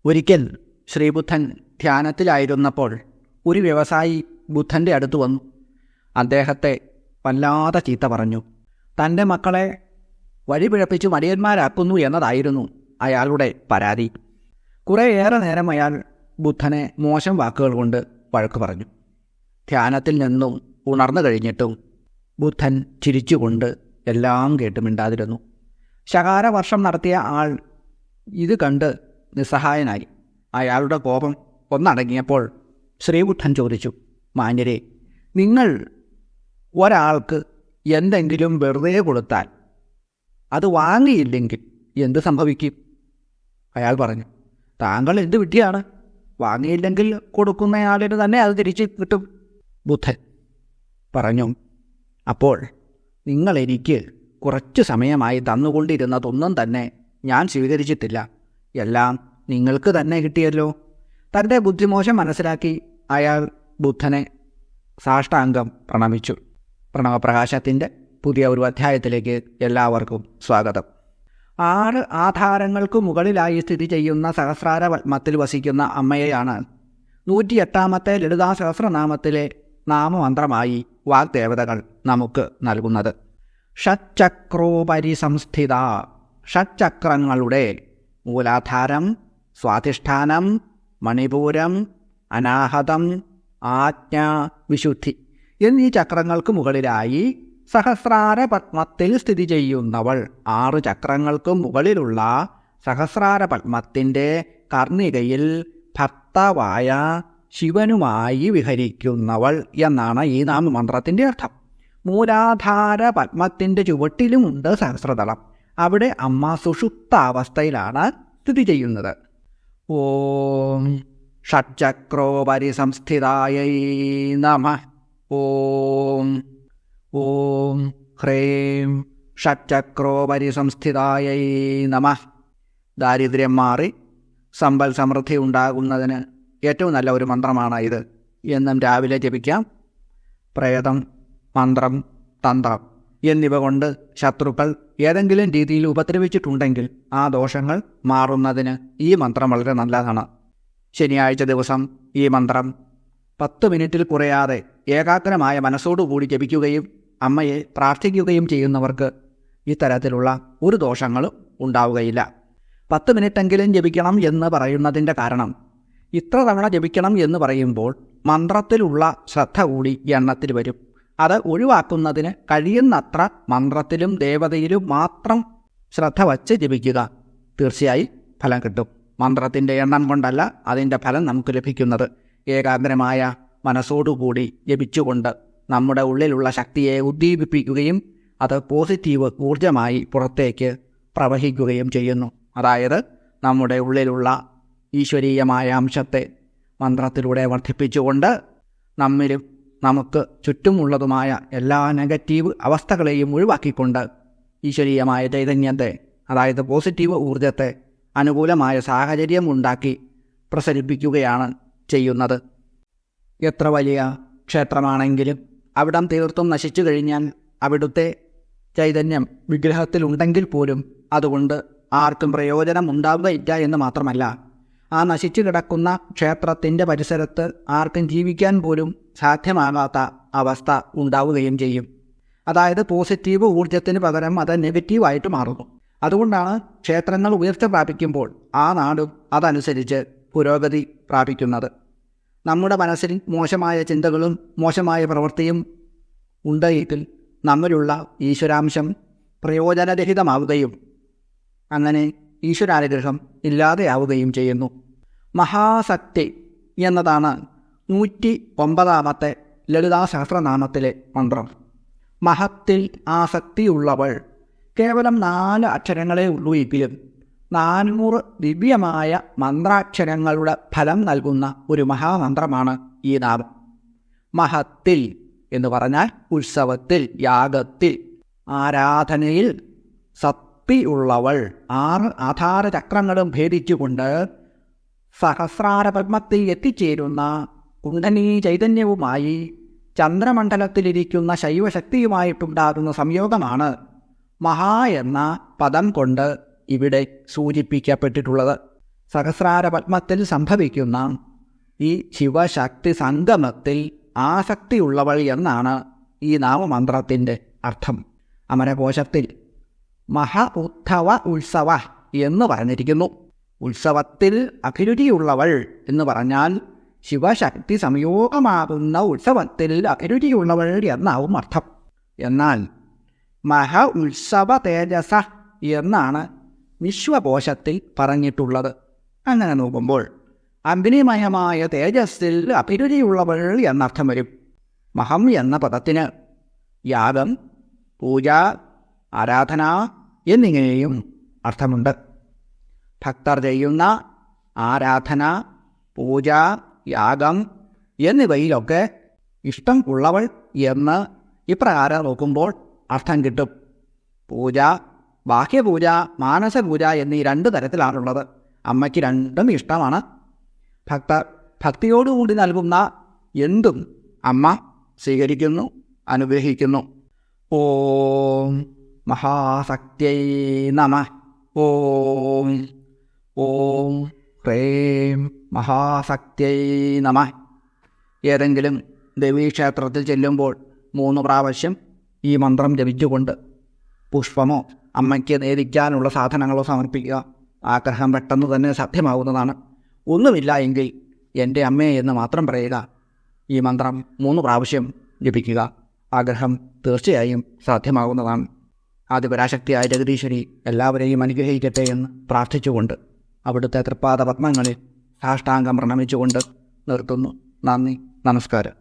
ഒരിക്കൽ ശ്രീബുദ്ധൻ ധ്യാനത്തിലായിരുന്നപ്പോൾ ഒരു വ്യവസായി ബുദ്ധൻ്റെ അടുത്ത് വന്നു. അദ്ദേഹത്തെ വല്ലാതെ ചീത്ത പറഞ്ഞു. തൻ്റെ മക്കളെ വഴിപിഴപ്പിച്ച് മടിയന്മാരാക്കുന്നു എന്നതായിരുന്നു അയാളുടെ പരാതി. കുറേയേറെ നേരം അയാൾ ബുദ്ധനെ മോശം വാക്കുകൾ കൊണ്ട് വഴക്ക് പറഞ്ഞു. ധ്യാനത്തിൽ നിന്നും ഉണർന്നു കഴിഞ്ഞിട്ടും ബുദ്ധൻ ചിരിച്ചുകൊണ്ട് എല്ലാം കേട്ട് മിണ്ടാതിരുന്നു. ശകാരവർഷം നടത്തിയ ആൾ ഇത് കണ്ട് നിസ്സഹായനായി. അയാളുടെ കോപം ഒന്നടങ്ങിയപ്പോൾ ശ്രീബുദ്ധൻ ചോദിച്ചു, മാന്യരെ, നിങ്ങൾ ഒരാൾക്ക് എന്തെങ്കിലും വെറുതെ കൊടുത്താൽ അത് വാങ്ങിയില്ലെങ്കിൽ എന്ത് സംഭവിക്കും? അയാൾ പറഞ്ഞു, താങ്കൾ എന്ത് വിഡ്ഢിയാണ്, വാങ്ങിയില്ലെങ്കിൽ കൊടുക്കുന്നയാളിന് തന്നെ അത് തിരിച്ച് കിട്ടും. ബുദ്ധൻ പറഞ്ഞു, അപ്പോൾ നിങ്ങൾ എനിക്ക് കുറച്ച് സമയമായി തന്നുകൊണ്ടിരുന്നതൊന്നും തന്നെ ഞാൻ സ്വീകരിച്ചിട്ടില്ല, എല്ലാം നിങ്ങൾക്ക് തന്നെ കിട്ടിയല്ലോ. തൻ്റെ ബുദ്ധിമോശം മനസ്സിലാക്കി അയാൾ ബുദ്ധനെ സാഷ്ടാംഗം പ്രണമിച്ചു. പ്രണവപ്രകാശത്തിൻ്റെ പുതിയ ഒരു അധ്യായത്തിലേക്ക് എല്ലാവർക്കും സ്വാഗതം. 6 ആധാരങ്ങൾക്ക് മുകളിലായി സ്ഥിതി ചെയ്യുന്ന സഹസ്രാര പത്മത്തിൽ വസിക്കുന്ന അമ്മയെയാണ് 108ാമത്തെ ലളിതാ സഹസ്രനാമത്തിലെ നാമമന്ത്രമായി വാഗ്ദേവതകൾ നമുക്ക് നൽകുന്നത്. ഷറ്റ്ചക്രോപരി സംസ്ഥിത. ഷറ്റ്ചക്രങ്ങളുടെ മൂലാധാരം, സ്വാധിഷ്ഠാനം, മണിപൂരം, അനാഹതം, ആജ്ഞ, വിശുദ്ധി എന്നീ ചക്രങ്ങൾക്ക് മുകളിലായി സഹസ്രാര പത്മത്തിൽ സ്ഥിതി ചെയ്യുന്നവൾ. 6 ചക്രങ്ങൾക്ക് മുകളിലുള്ള സഹസ്രാര പത്മത്തിൻ്റെ കർണികയിൽ ഭർത്താവായ ശിവനുമായി വിഹരിക്കുന്നവൾ എന്നാണ് ഈ നാമമന്ത്രത്തിൻ്റെ അർത്ഥം. മൂലാധാര പത്മത്തിൻ്റെ ചുവട്ടിലുമുണ്ട് സഹസ്രദളം. അവിടെ അമ്മ സുഷുപ്താവസ്ഥയിലാണ് സ്ഥിതി ചെയ്യുന്നത്. ഓം ഷറ്റ്ചക്രോപരി സംസ്ഥിതായൈ നമഃ. ഓം ഓം ഹ്രീം ഷറ്റ്ചക്രോപരി സംസ്ഥിതായൈ നമഃ. ദാരിദ്ര്യം മാറി സമ്പൽ സമൃദ്ധി ഉണ്ടാകുന്നതിന് ഏറ്റവും നല്ല ഒരു മന്ത്രമാണ് ഇത്. എന്നും രാവിലെ ജപിക്കാം. പ്രേതം, മന്ത്രം, തന്ത്രം എന്നിവ കൊണ്ട് ശത്രുക്കൾ ഏതെങ്കിലും രീതിയിൽ ഉപദ്രവിച്ചിട്ടുണ്ടെങ്കിൽ ആ ദോഷങ്ങൾ മാറുന്നതിന് ഈ മന്ത്രം വളരെ നല്ലതാണ്. ശനിയാഴ്ച ദിവസം ഈ മന്ത്രം 10 മിനിറ്റിൽ കുറയാതെ ഏകാഗ്രമായ മനസ്സോടുകൂടി ജപിക്കുകയും അമ്മയെ പ്രാർത്ഥിക്കുകയും ചെയ്യുന്നവർക്ക് ഇത്തരത്തിലുള്ള ഒരു ദോഷങ്ങളും ഉണ്ടാവുകയില്ല. 10 മിനിറ്റെങ്കിലും ജപിക്കണം എന്ന് പറയുന്നതിൻ്റെ കാരണം, ഇത്ര തവണ ജപിക്കണം എന്ന് പറയുമ്പോൾ മന്ത്രത്തിലുള്ള ശ്രദ്ധ കൂടി എണ്ണത്തിൽ വരും. അത് ഒഴിവാക്കുന്നതിന് കഴിയുന്നത്ര മന്ത്രത്തിലും ദേവതയിലും മാത്രം ശ്രദ്ധ വച്ച് ജപിക്കുക. തീർച്ചയായും ഫലം കിട്ടും. മന്ത്രത്തിൻ്റെ എണ്ണം കൊണ്ടല്ല അതിൻ്റെ ഫലം നമുക്ക് ലഭിക്കുന്നത്. ഏകാഗ്രമായ മനസ്സോടുകൂടി ജപിച്ചുകൊണ്ട് നമ്മുടെ ഉള്ളിലുള്ള ശക്തിയെ ഉദ്ദീപിപ്പിക്കുകയും അത് പോസിറ്റീവ് ഊർജമായി പുറത്തേക്ക് പ്രവഹിക്കുകയും ചെയ്യുന്നു. അതായത് നമ്മുടെ ഉള്ളിലുള്ള ഈശ്വരീയമായ അംശത്തെ മന്ത്രത്തിലൂടെ വർദ്ധിപ്പിച്ചുകൊണ്ട് നമ്മിലും നമുക്ക് ചുറ്റുമുള്ളതുമായ എല്ലാ നെഗറ്റീവ് അവസ്ഥകളെയും ഒഴിവാക്കിക്കൊണ്ട് ഈശ്വരീയമായ ചൈതന്യത്തെ, അതായത് പോസിറ്റീവ് ഊർജത്തെ അനുകൂലമായ സാഹചര്യം ഉണ്ടാക്കി പ്രസരിപ്പിക്കുകയാണ് ചെയ്യുന്നത്. എത്ര വലിയ ക്ഷേത്രമാണെങ്കിലും അവിടം തീർത്തും നശിച്ചു കഴിഞ്ഞാൽ അവിടുത്തെ ചൈതന്യം വിഗ്രഹത്തിലുണ്ടെങ്കിൽ പോലും അതുകൊണ്ട് ആർക്കും പ്രയോജനം ഉണ്ടാവുകയില്ല എന്ന് മാത്രമല്ല, ആ നശിച്ചു കിടക്കുന്ന ക്ഷേത്രത്തിൻ്റെ പരിസരത്ത് ആർക്കും ജീവിക്കാൻ പോലും സാധ്യമാകാത്ത അവസ്ഥ ഉണ്ടാവുകയും ചെയ്യും. അതായത് പോസിറ്റീവ് ഊർജത്തിന് പകരം അത് നെഗറ്റീവായിട്ട് മാറുന്നു. അതുകൊണ്ടാണ് ക്ഷേത്രങ്ങൾ ഉയർച്ച പ്രാപിക്കുമ്പോൾ ആ നാടും അതനുസരിച്ച് പുരോഗതി പ്രാപിക്കുന്നത്. നമ്മുടെ മനസ്സിൽ മോശമായ ചിന്തകളും മോശമായ പ്രവൃത്തിയും ഉണ്ടെങ്കിൽ നമ്മിലുള്ള ഈശ്വരാംശം പ്രയോജനരഹിതമാവുകയും അങ്ങനെ ഈശ്വരാനുഗ്രഹം ഇല്ലാതെയാവുകയും ചെയ്യുന്നു. മഹാശക്തി എന്നതാണ് 109ാമത്തെ ലളിതാ സഹസ്രനാമത്തിലെ മന്ത്രം. മഹത്തിൽ ആസക്തിയുള്ളവൾ. കേവലം 4 അക്ഷരങ്ങളെ ഉള്ളൂ എങ്കിലും 400 ദിവ്യമായ മന്ത്രാക്ഷരങ്ങളുടെ ഫലം നൽകുന്ന ഒരു മഹാമന്ത്രമാണ് ഈ നാമം. മഹത്തിൽ എന്ന് പറഞ്ഞാൽ ഉത്സവത്തിൽ, യാഗത്തിൽ, ആരാധനയിൽ ശക്തിയുള്ളവൾ. 6 ആധാര ചക്രങ്ങളും ഭേദിച്ചുകൊണ്ട് സഹസ്രാര പത്മത്തിൽ എത്തിച്ചേരുന്ന കുണ്ഡലിനി ചൈതന്യവുമായി ചന്ദ്രമണ്ഡലത്തിലിരിക്കുന്ന ശൈവശക്തിയുമായിട്ടുണ്ടാകുന്ന സംയോഗമാണ് മഹാ എന്ന പദം കൊണ്ട് ഇവിടെ സൂചിപ്പിക്കപ്പെട്ടിട്ടുള്ളത്. സഹസ്രാര പത്മത്തിൽ സംഭവിക്കുന്ന ഈ ശിവശക്തി സംഗമത്തിൽ ആസക്തിയുള്ളവൾ എന്നാണ് ഈ നാമമന്ത്രത്തിൻ്റെ അർത്ഥം. അമരകോശത്തിൽ ഉദ്ധവ ഉത്സവ എന്ന് പറഞ്ഞിരിക്കുന്നു. ഉത്സവത്തിൽ അഭിരുചിയുള്ളവൾ എന്ന് പറഞ്ഞാൽ ശിവശക്തി സംയോഗമാകുന്ന ഉത്സവത്തിൽ അഭിരുചിയുള്ളവൾ എന്നാവും അർത്ഥം. എന്നാൽ ഉത്സവ തേജസ എന്നാണ് വിശ്വകോശത്തിൽ പറഞ്ഞിട്ടുള്ളത്. അങ്ങനെ നോക്കുമ്പോൾ അഗ്നിമയമായ തേജസ്സിൽ അഭിരുചിയുള്ളവൾ എന്നർത്ഥം വരും. മഹം എന്ന പദത്തിന് യാഗം, പൂജ, ആരാധന എന്നിങ്ങനെയും അർത്ഥമുണ്ട്. ഭക്തർ ചെയ്യുന്ന ആരാധന, പൂജ, യാഗം എന്നിവയിലൊക്കെ ഇഷ്ടം ഉള്ളവൾ എന്ന് ഇപ്രകാരം നോക്കുമ്പോൾ അർത്ഥം കിട്ടും. പൂജ, ബാഹ്യപൂജ, മാനസപൂജ എന്നീ 2 തരത്തിലാണുള്ളത്. അമ്മയ്ക്ക് രണ്ടും ഇഷ്ടമാണ്. ഭക്തിയോടുകൂടി നൽകുന്ന എന്തും അമ്മ സ്വീകരിക്കുന്നു, അനുഗ്രഹിക്കുന്നു. ഓം മഹാശക്തിയൈ നമഃ. ഓം ഓം ഹ്രീം മഹാശക്തിയൈ നമഃ. ഏതെങ്കിലും ദേവീക്ഷേത്രത്തിൽ ചെല്ലുമ്പോൾ 3 പ്രാവശ്യം ഈ മന്ത്രം ജപിച്ചുകൊണ്ട് പുഷ്പമോ അമ്മയ്ക്ക് നേദിക്കാനുള്ള സാധനങ്ങളോ സമർപ്പിക്കുക. ആഗ്രഹം പെട്ടെന്ന് തന്നെ സാധ്യമാവുന്നതാണ്. ഒന്നുമില്ല എങ്കിൽ എൻ്റെ അമ്മേ എന്ന് മാത്രം പറയുക. ഈ മന്ത്രം 3 പ്രാവശ്യം ജപിക്കുക. ആഗ്രഹം തീർച്ചയായും സാധ്യമാകുന്നതാണ്. ആദിപരാശക്തിയായ ജഗദീശ്വരി എല്ലാവരെയും അനുഗ്രഹിക്കട്ടെ എന്ന് പ്രാർത്ഥിച്ചുകൊണ്ട് അവിടുത്തെ തൃപ്പാദ പത്മങ്ങളിൽ സാഷ്ടാംഗം പ്രണമിച്ചുകൊണ്ട് നിർത്തുന്നു. നന്ദി, നമസ്കാരം.